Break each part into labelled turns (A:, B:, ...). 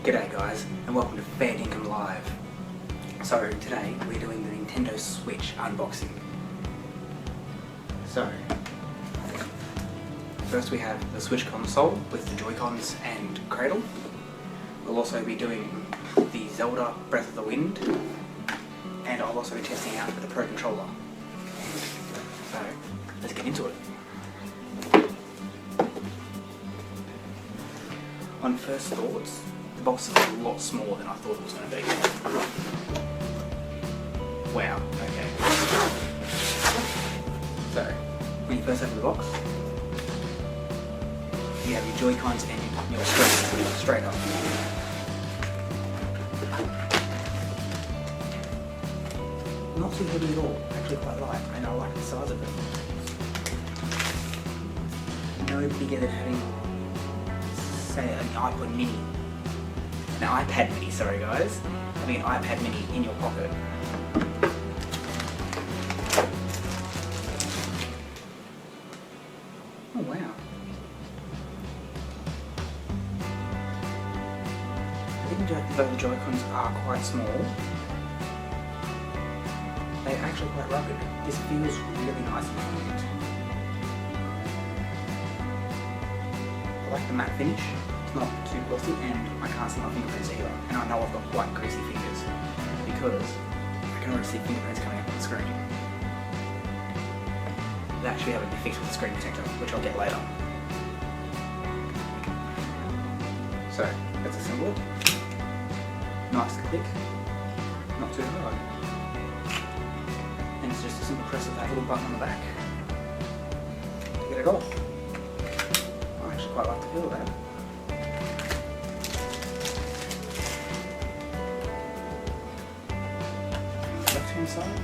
A: G'day guys, and welcome to Dinkum Live. So today we're doing the Nintendo Switch unboxing. So first we have the Switch console with the Joy-Cons and cradle. We'll also be doing the Zelda Breath of the Wind, and I'll also be testing out the Pro Controller. So let's get into it. On first thoughts, the box is a lot smaller than I thought it was going to be. Wow, okay. So, when you first open the box, you have your Joy-Cons and your screen straight up. Not too heavy at all, actually quite light, and I like the size of it. No bigger than having, say, an iPod mini. An iPad mini, sorry guys. Having an iPad mini in your pocket. Oh wow. Even though the Joy-Cons are quite small, they're actually quite rugged. This feels really nice in the hand. I like the matte finish. It's not too glossy, and I can't see my fingerprints either. And I know I've got quite greasy fingers because I can already see fingerprints coming up on the screen. They actually have a fixed with the screen protector, which I'll get later. So let's assemble it. Nice click, not too hard. And it's just a simple press of that little button on the back to get it off. I actually quite like the feel of that. Left hand side.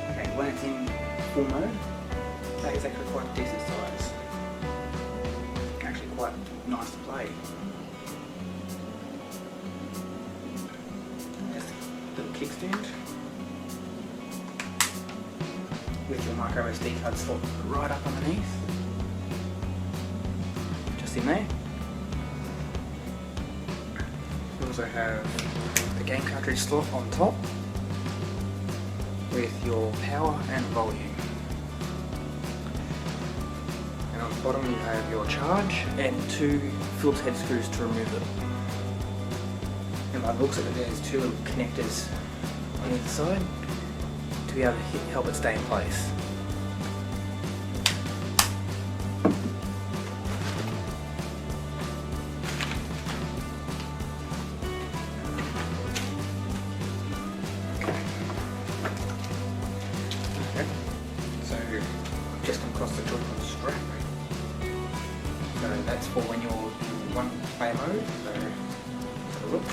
A: Okay, when it's in full mode, that is actually quite a decent size. Actually quite nice to play. There's the little kickstand with your micro SD card slot right up underneath. Just in there. You also have the game cartridge slot on top with your power and volume. And on the bottom you have your charge and two Phillips head screws to remove it. And by the looks of it, there's two little connectors on either side to be able to help it stay in place. So I've just come across the Joy-Con strap. So that's for when you're in one player mode. So let's have a look.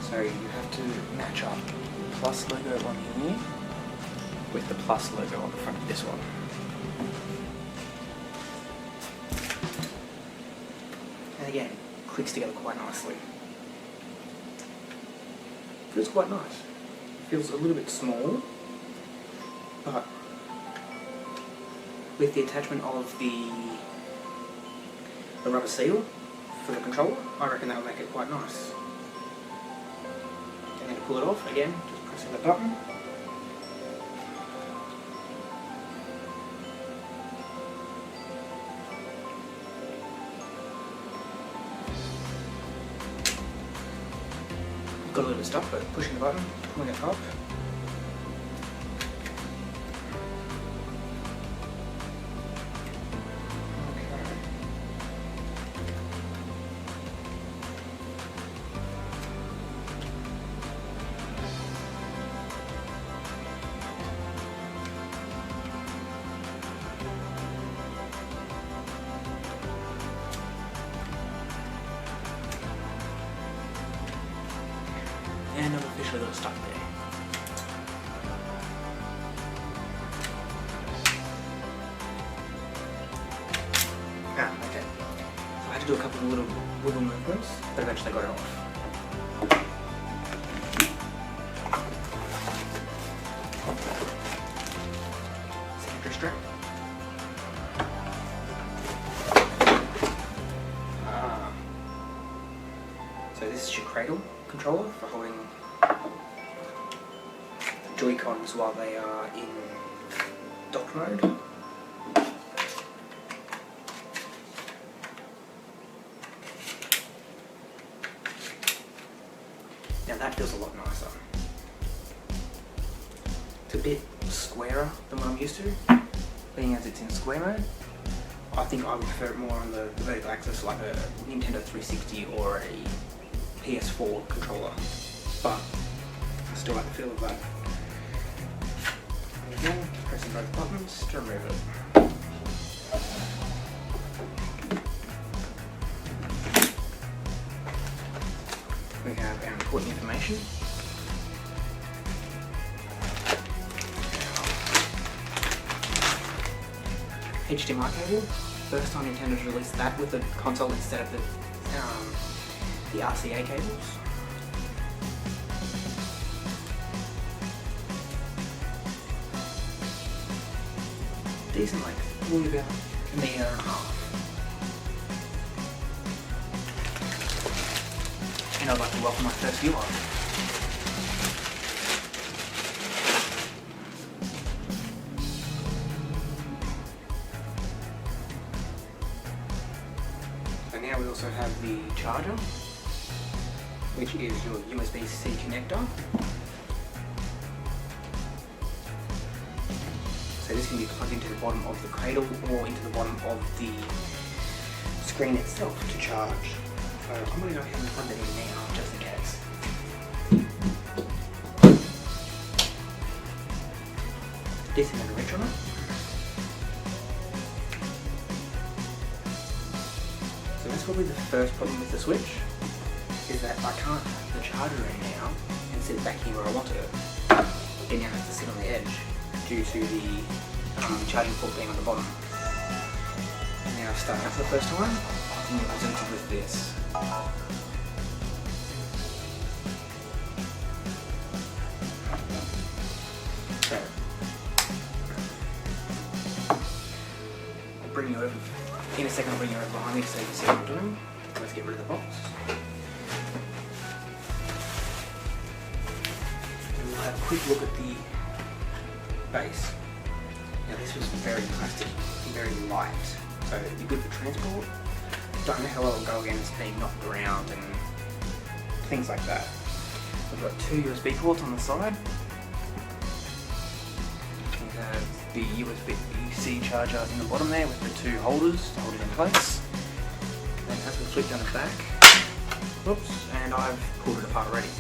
A: So you have to match up the plus logo on here with the plus logo on the front of this one. And again, clicks together quite nicely. Feels quite nice. Feels a little bit small, but with the attachment of the rubber seal for the controller, I reckon that will make it quite nice. And then to pull it off, again, just pressing the button. Got a little bit of stuff, but pushing the button, pulling it up. And I've officially got it stuck there. Okay. So I had to do a couple of little wiggle movements, but eventually got it off. cradle controller for holding the Joy-Cons while they are in dock mode. Now that feels a lot nicer. It's a bit squarer than what I'm used to, being as it's in square mode. I think I would prefer it more on the vertical axis, like a Nintendo 360 or a PS4 controller, but I still like the feel of that. And again, pressing both buttons to remove it. We have our important information. HDMI cable. First time Nintendo's released that with the console instead of the RCA cables. Decent length, only about a metre and a half. And I'd like to welcome my first viewer. So now we also have the charger, which is your USB-C connector. So this can be plugged into the bottom of the cradle or into the bottom of the screen itself to charge. So I'm going to go ahead and plug that in now, just in case. Decent amount of reach on it. So that's probably the first problem with the Switch, is that I can't put the charger in now and sit it back here where I wanted it. It now has to sit on the edge due to the charging port being on the bottom. And now starting up for the first time, I'm presented with this. So, I'll bring you over, in a second I'll bring you over behind me so you can see what I'm doing. Let's get rid of the box. And we'll have a quick look at the base. Now this was very plastic, very light, so it'd be good for transport. Don't know how well it'll go against being knocked around and things like that. We've got two USB ports on the side. We have the USB-C charger in the bottom there with the two holders to hold it in place. And as we flip down the back, whoops, and I've pulled it apart already.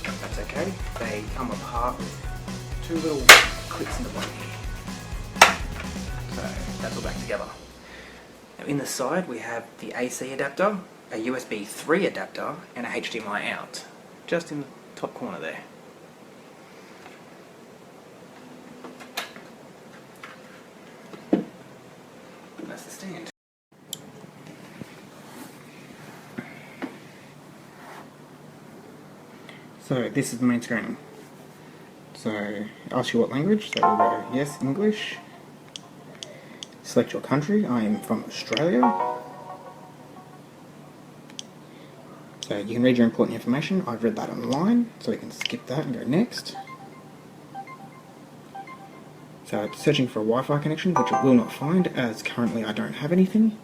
A: That's okay, they come apart with two little clips in the bottom here. So that's all back together. Now in the side we have the AC adapter, a USB 3 adapter and a HDMI out, just in the top corner there. And that's the stand. So this is the main screen. So ask you what language, so we'll go yes, English. Select your country, I am from Australia. So you can read your important information, I've read that online, so we can skip that and go next. So it's searching for a Wi-Fi connection, which it will not find, as currently I don't have anything.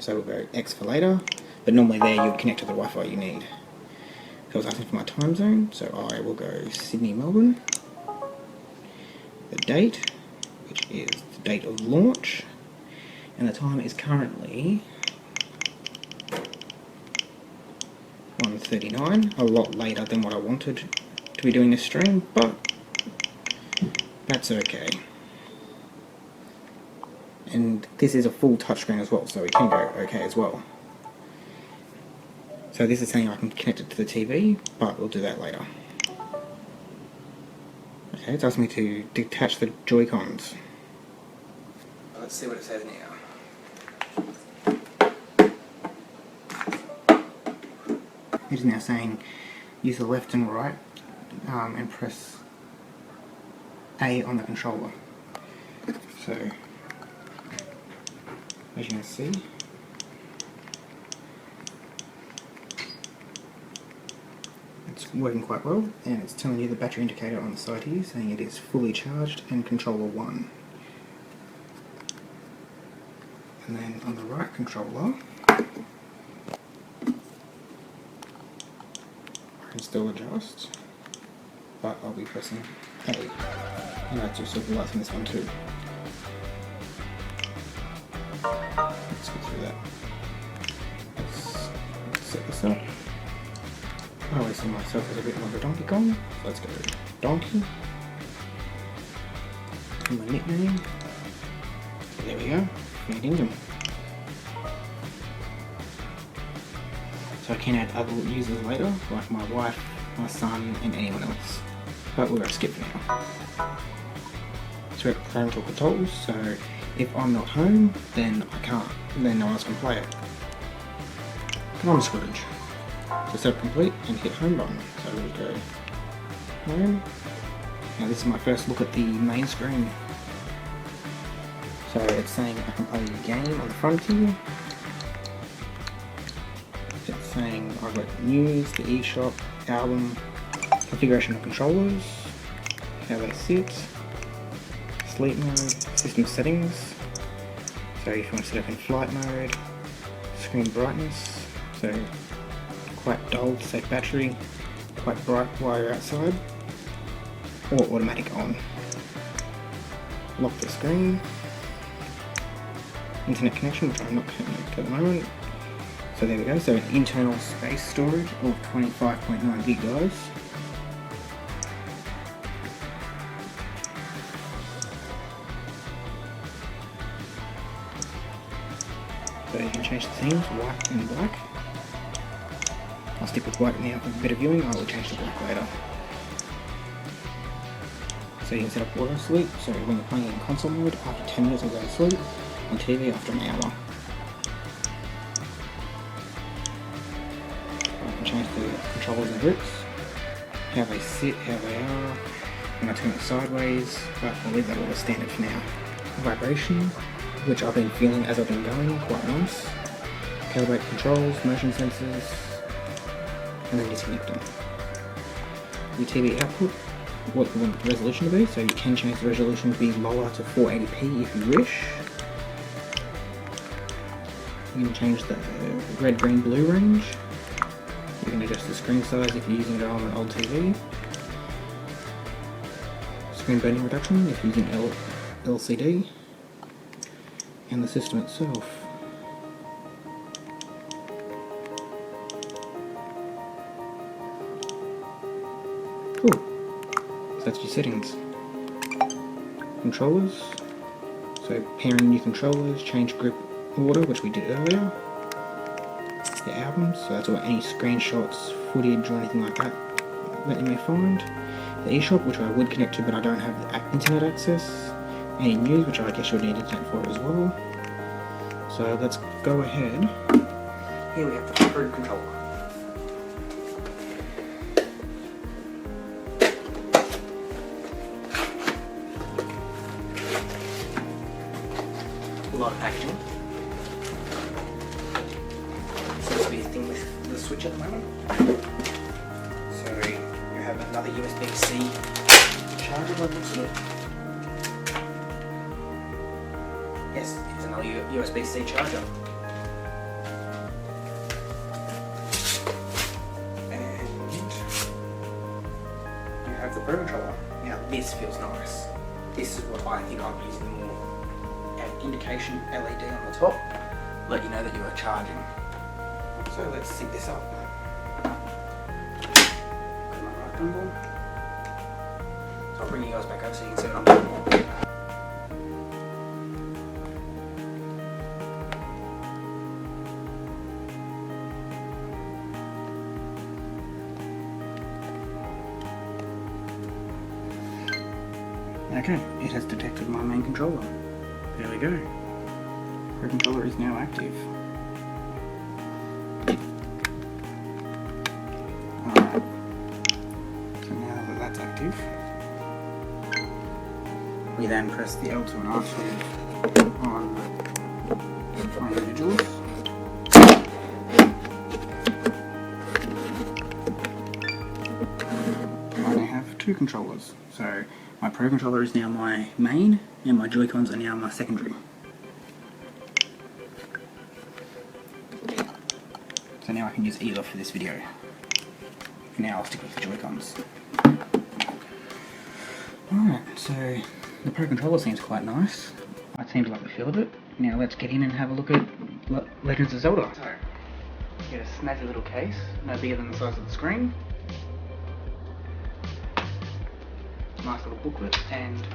A: So we'll go X for later, but normally there you would connect to the Wi-Fi you need. So I was asking for my time zone, so I will go Sydney, Melbourne. The date, which is the date of launch, and the time is currently 1:39, a lot later than what I wanted to be doing this stream, but that's okay. And this is a full touchscreen as well, so it can go okay as well. So this is saying I can connect it to the TV, but we'll do that later. Okay, it's asking me to detach the Joy-Cons. Let's see what it says now. It is now saying use the left and right and press A on the controller. So, as you can see, It's working quite well, and it's telling you the battery indicator on the side here saying it is fully charged and controller 1. And then on the right controller, I can still adjust, but I'll be pressing A. And I just saw the lights on this one too. Let's go through that. Let's set this up. I always see myself as a bit more of a Donkey Kong. So let's go Donkey. And my nickname. So there we go. Dinkum. So I can add other users later, like my wife, my son, and anyone else. But we're going to skip for now. So we have parental controls, so if I'm not home, then I can't. Then no one else can play it. And I'm Scrooge. So set complete and hit home button. So we'll go home. Now this is my first look at the main screen. So it's saying I can play the game on the front here. It's saying I've got news, the eShop, album, configuration of controllers, how they sit, sleep mode, system settings. So if you want to set up in flight mode, screen brightness, so quite dull to save battery, quite bright while you're outside, or automatic on. Lock the screen. Internet connection, which I'm not connected at the moment. So there we go, so an internal space storage of 25.9 gig guys. So you can change the themes, white and black. I'll stick with white now for better viewing, I will change to black later. So you can set up auto sleep, so when you're playing in console mode, after 10 minutes it'll go to sleep, on TV after an hour. I can change the controllers and grips, how they sit, how they are, when I turn it sideways, but I'll leave that all as standard for now. Vibration, which I've been feeling as I've been going, quite nice. Calibrate controls, motion sensors, and then disconnect them. Your TV output, what you want the resolution to be, so you can change the resolution to be lower to 480p if you wish. You can change the red, green, blue range. You can adjust the screen size if you're using it on an old TV. Screen burn-in reduction if you're using LCD. And the system itself. Cool. So that's your settings. Controllers. So pairing new controllers, change grip order, which we did earlier. The albums, so that's all any screenshots, footage or anything like that that you may find. The eShop, which I would connect to but I don't have the internet access. Any news, which I guess you'll need internet for as well. So let's go ahead. Here we have the third controller. A lot of packaging. Seems to be a thing with the switch at the moment. So you have another USB-C charger by the looks of it. Yes, it's another USB-C charger. And you have the Pro controller. Now this feels nice. This is what I think I'll be using more. An indication LED on the top, let you know that you are charging. So let's sync this up. Got my right dongle. So I'll bring you guys back over so you can set it up. Okay, it has detected my main controller. There we go. The controller is now active. Alright. So now that that's active, we then press the L2 and R2 on my individuals. two controllers. So my Pro controller is now my main, and my Joy-Cons are now my secondary. So now I can use either for this video. For now I'll stick with the Joy-Cons. Alright, so the Pro controller seems quite nice. I seem to like the feel of it. Now let's get in and have a look at Legends of Zelda. So, get a snazzy little case, no bigger than the size of the screen. Nice little booklet and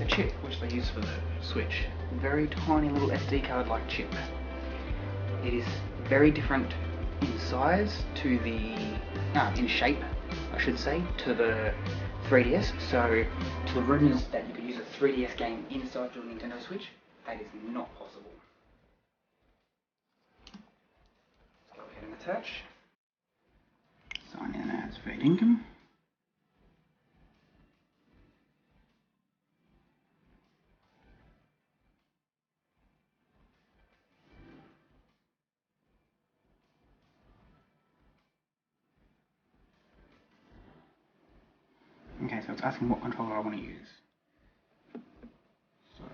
A: a chip which they use for the Switch. Very tiny little SD card like chip. It is very different in size to the, in shape I should say, to the 3DS. So to the rumours that you could use a 3DS game inside your Nintendo Switch, that is not possible. Let's go ahead and attach. Sign in as Dinkum. Okay, so it's asking what controller I want to use. So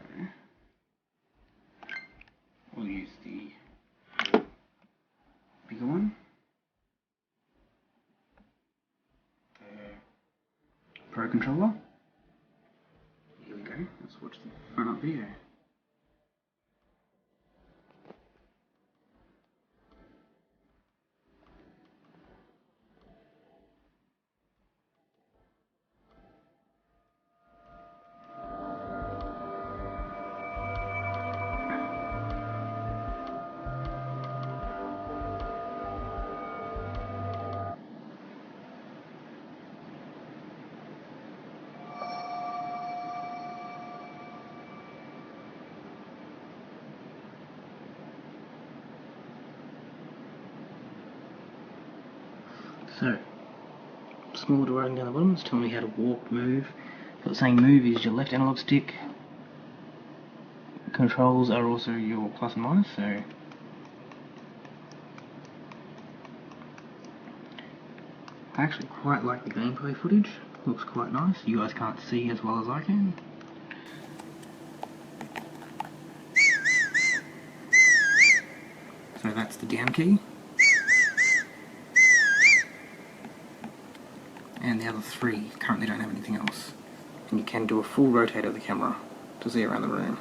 A: we'll use the bigger one. The Pro controller. Here we go, let's watch the front up video. So, small drawing down the bottom, it's telling me how to walk, move. So it's saying move is your left analog stick. Controls are also your plus and minus, so I actually quite like the gameplay footage. Looks quite nice. You guys can't see as well as I can. So that's the down key. And the other three currently don't have anything else. And you can do a full rotate of the camera to see around the room.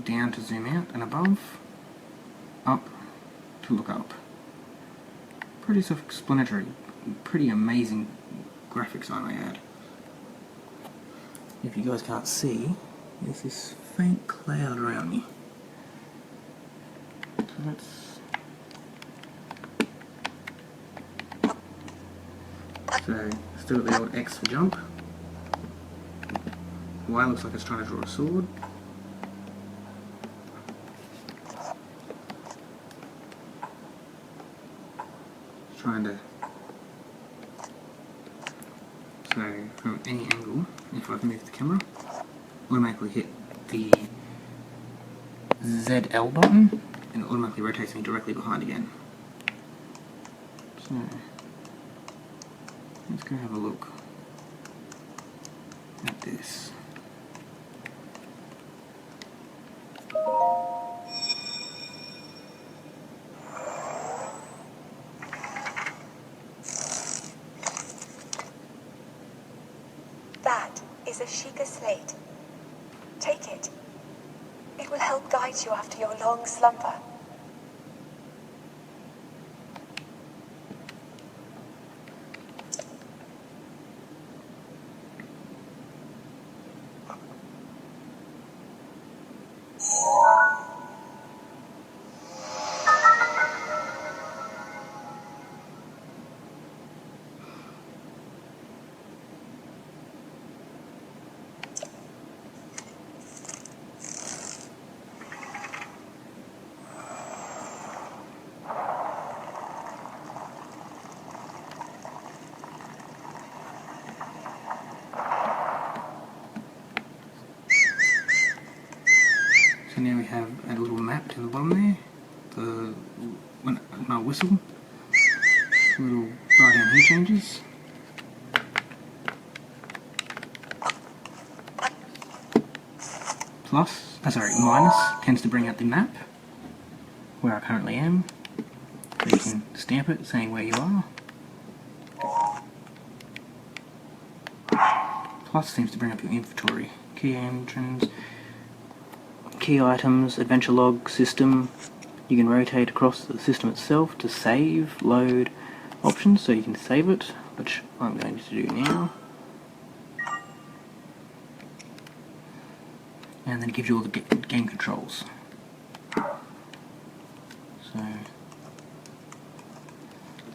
A: Down to zoom out and above. Up to look up. Pretty self-explanatory. Pretty amazing graphics, I may add. If you guys can't see, there's this faint cloud around me. So that's so, still got the old X for jump. Y looks like it's trying to draw a sword. It's trying to... So, from any angle, if I've moved the camera, automatically hit the ZL button, and it automatically rotates me directly behind again. So... let's go have a look at this.
B: That is a Sheikah slate. Take it. It will help guide you after your long slumber.
A: So now we have a little map in the bottom there. When I whistle, little right down here changes. minus tends to bring up the map where I currently am. So you can stamp it saying where you are. Plus seems to bring up your inventory. Key entrance, key items, adventure log, system. You can rotate across the system itself to save, load options, so you can save it, which I'm going to do now. And then it gives you all the game controls. So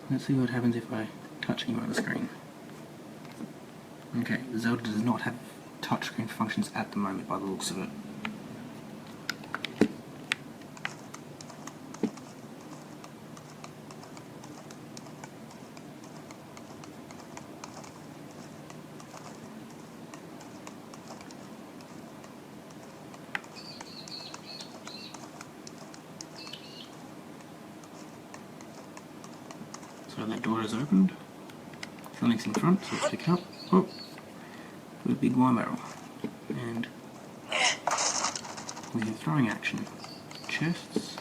A: let's see what happens if I touch anywhere on the screen. Okay, Zelda does not have touchscreen functions at the moment by the looks of it. So that door is opened. Something's in front, so let's pick it up. Oh, with a big wine barrel. And we have throwing action. Chests.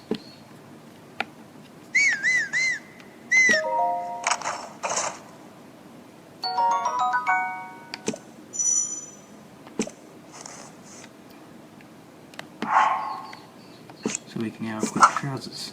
A: So we can now equip trousers.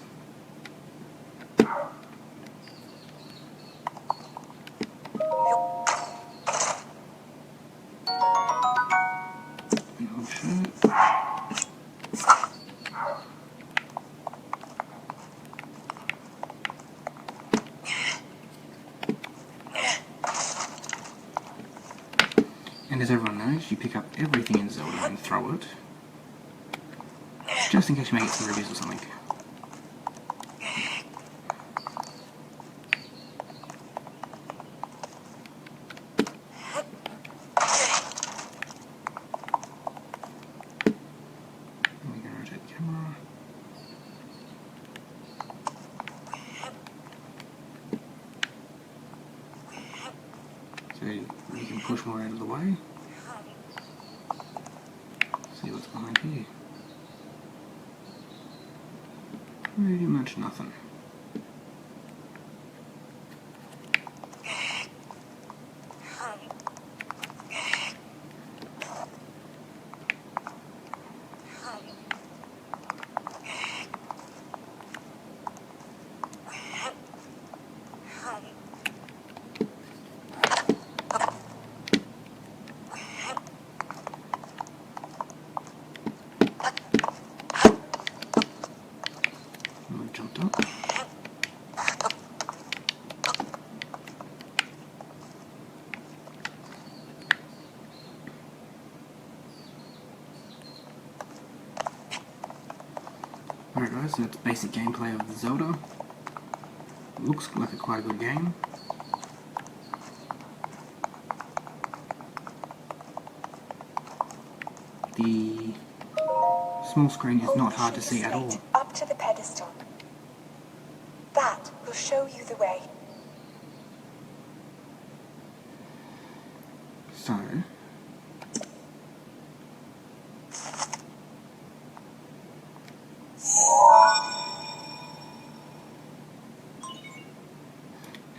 A: And as everyone knows, you pick up everything in Zelda and throw it, just in case you make it to reviews or something. We're going to rotate the camera. So we can push more out of the way. See what's behind here. Pretty much nothing. Jumped up. Alright guys, so that's basic gameplay of the Zelda. Looks like quite a good game. The small screen is not hard to see at all.
B: Up to the pedestal. That will show you the way.
A: So,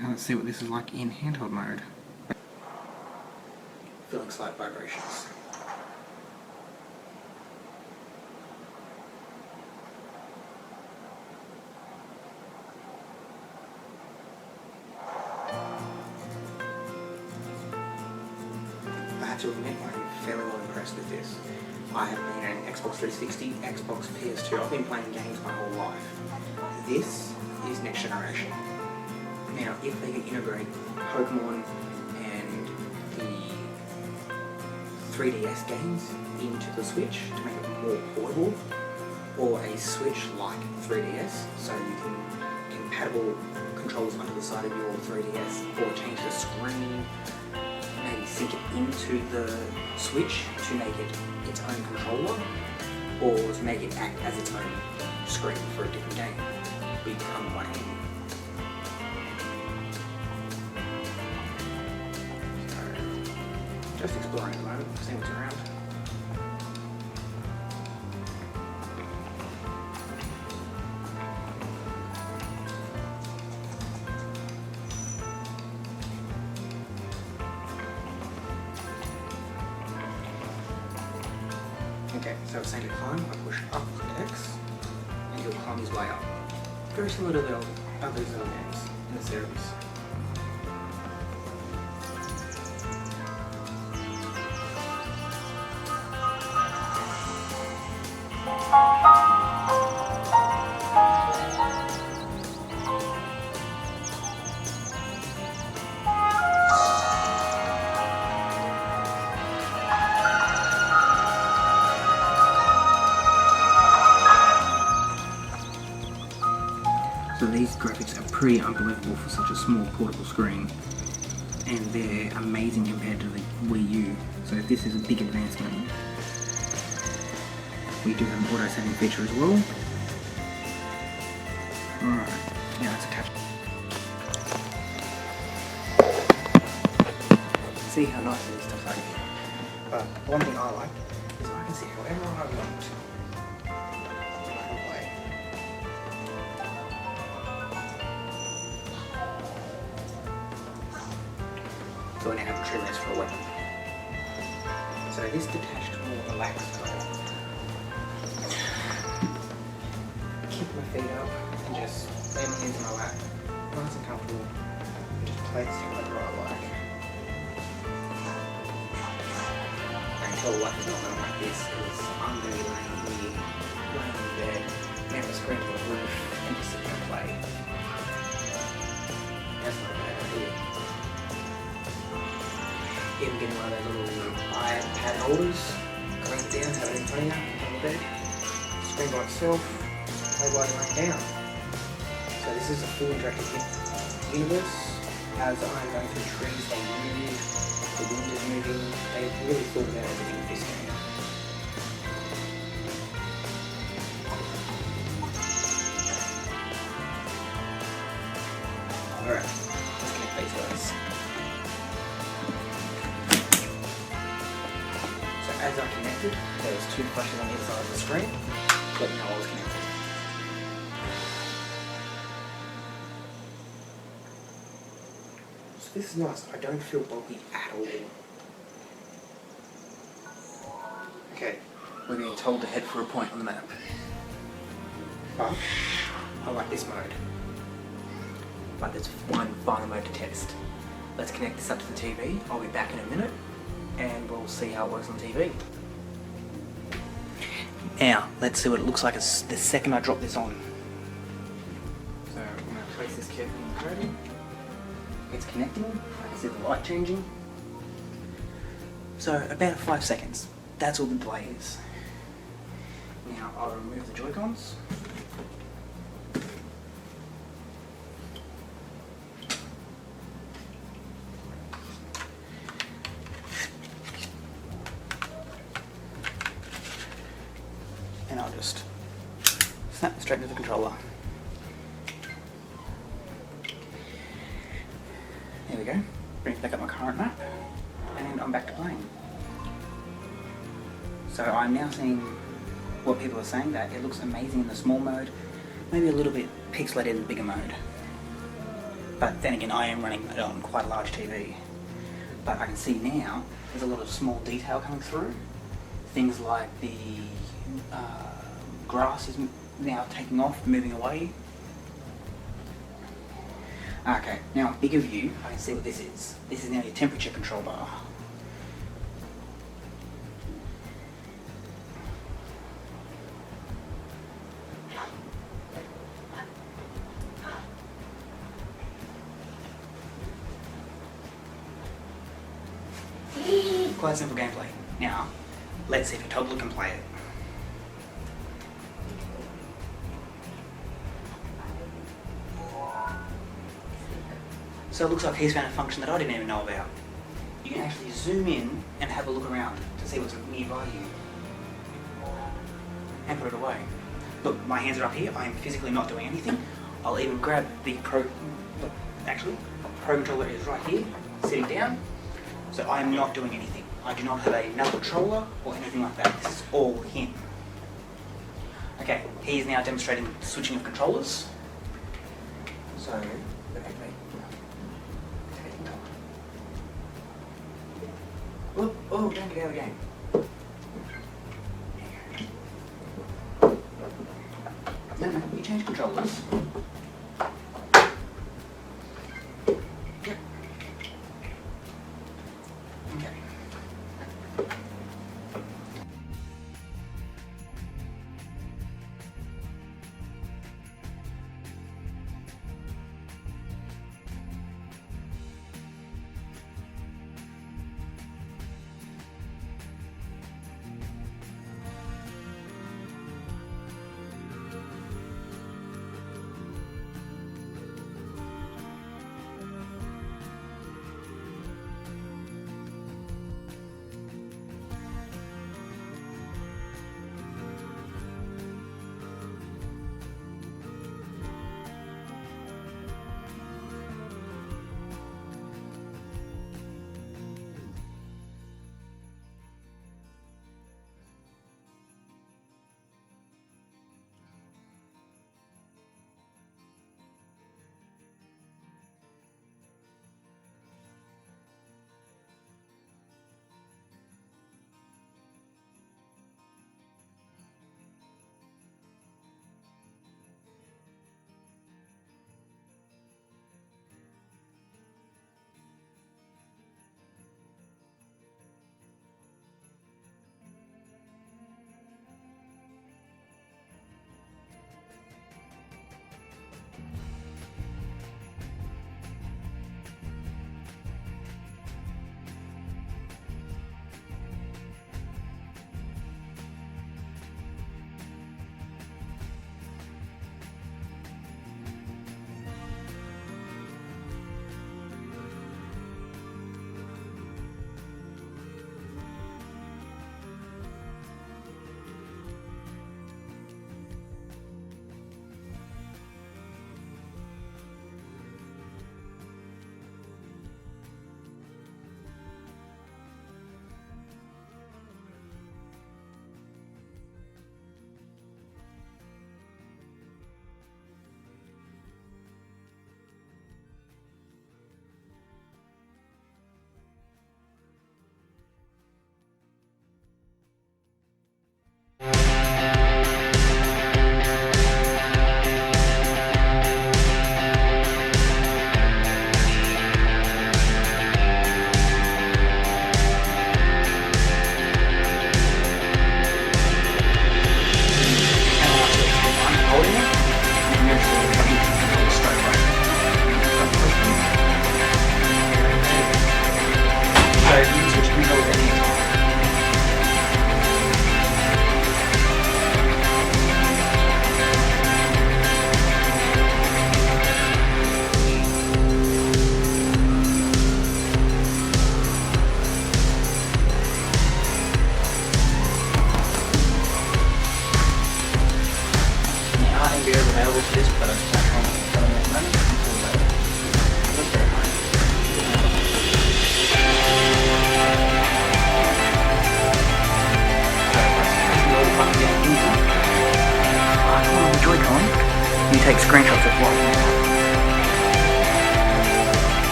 A: now let's see what this is like in handheld mode. Feeling slight vibrations. I have to admit, I'm fairly well impressed with this. I have been an Xbox 360, Xbox PS2, I've been playing games my whole life. This is next generation. Now, if they can integrate Pokemon and the 3DS games into the Switch to make it more portable, or a Switch like 3DS, so you can compatible controls onto the side of your 3DS, or change the screen, maybe sync it into the Switch to make it its own controller, or to make it act as its own screen for a different game. Become one handy. So, just exploring at the moment, seeing what's around. Okay, so saying to climb, I push up on X, and he'll climb his way up. Very similar to the other Zelda games in the series. So these graphics are pretty unbelievable for such a small portable screen, and they're amazing compared to the Wii U, so this is a big advancement. We do have an auto saving feature as well. Alright, now let's attach. See how nice it is to play. But one thing I like is I can see however I want. So I now have triggers for a weapon. So this detached more relaxed style. Kick my feet up and just lay my hands in my lap. Nice and comfortable. And just play this whatever I like. I can tell life is not going like this because I'm going to be laying here, laying in bed, and have a screen for a roof and just sit there and play. That's not a bad idea. Even getting one of those little iPad holders, crank it down, have it in front of you, on the bed, screen by itself, play while you're laying down. So this is a full interactive universe. As I'm going through trees, they move, the wind is moving, they really thought about everything with this game. Alright, let's connect these guys. As I connected, there was 2 flashes on either side of the screen to let me know I was connected. So this is nice, I don't feel bulky at all. Okay, we're being told to head for a point on the map. But I like this mode. But there's one final mode to test. Let's connect this up to the TV, I'll be back in a minute. And we'll see how it works on TV. Now, let's see what it looks like the second I drop this on. So I'm going to place this carefully in the cradle. It's connecting. I can see the light changing. So about 5 seconds. That's all the delay is. Now I'll remove the Joy-Cons. And I'll just snap straight into the controller. There we go. Brings back up my current map, and I'm back to playing. So I'm now seeing what people are saying, that it looks amazing in the small mode, maybe a little bit pixelated in the bigger mode. But then again, I am running it on quite a large TV. But I can see now there's a lot of small detail coming through. Things like the grass is now taking off, moving away. Okay, now bigger view, I can see what this is. This is now your temperature control bar. Quite simple gameplay. Now, let's see if your toddler can play it. So it looks like he's found a function that I didn't even know about. You can actually zoom in and have a look around to see what's nearby you. And put it away. Look, my hands are up here, I am physically not doing anything. I'll even grab the Pro controller is right here, sitting down. So I am not doing anything. I do not have another controller or anything like that. This is all him. Okay, he is now demonstrating switching of controllers. So, oh, don't get out of the game. There you go. change controllers. Yep. Okay. Available for this, but I'm just not trying to tell them that money until later. Look very high. Joy-Con, you take screenshots of what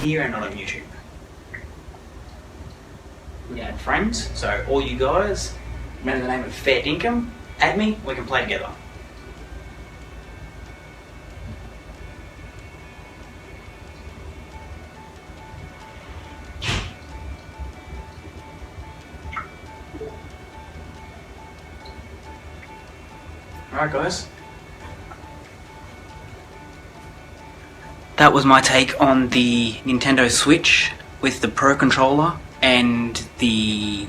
A: here and not on YouTube. We add friends, so all you guys, remember the name of Fair Dinkum, add me, we can play together. Alright guys. That was my take on the Nintendo Switch with the Pro Controller and the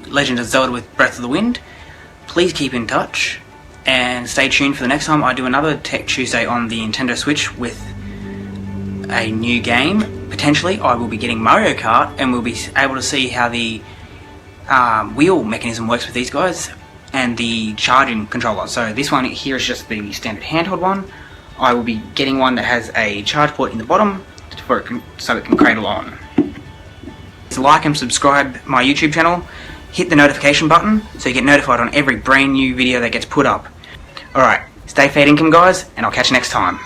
A: Legend of Zelda with Breath of the Wind. Please keep in touch and stay tuned for the next time I do another Tech Tuesday on the Nintendo Switch with a new game. Potentially I will be getting Mario Kart and we'll be able to see how the wheel mechanism works with these guys and the charging controller. So this one here is just the standard handheld one. I will be getting one that has a charge port in the bottom so it can cradle on. So like and subscribe my YouTube channel, hit the notification button so you get notified on every brand new video that gets put up. Alright, stay fair Dinkum guys, and I'll catch you next time.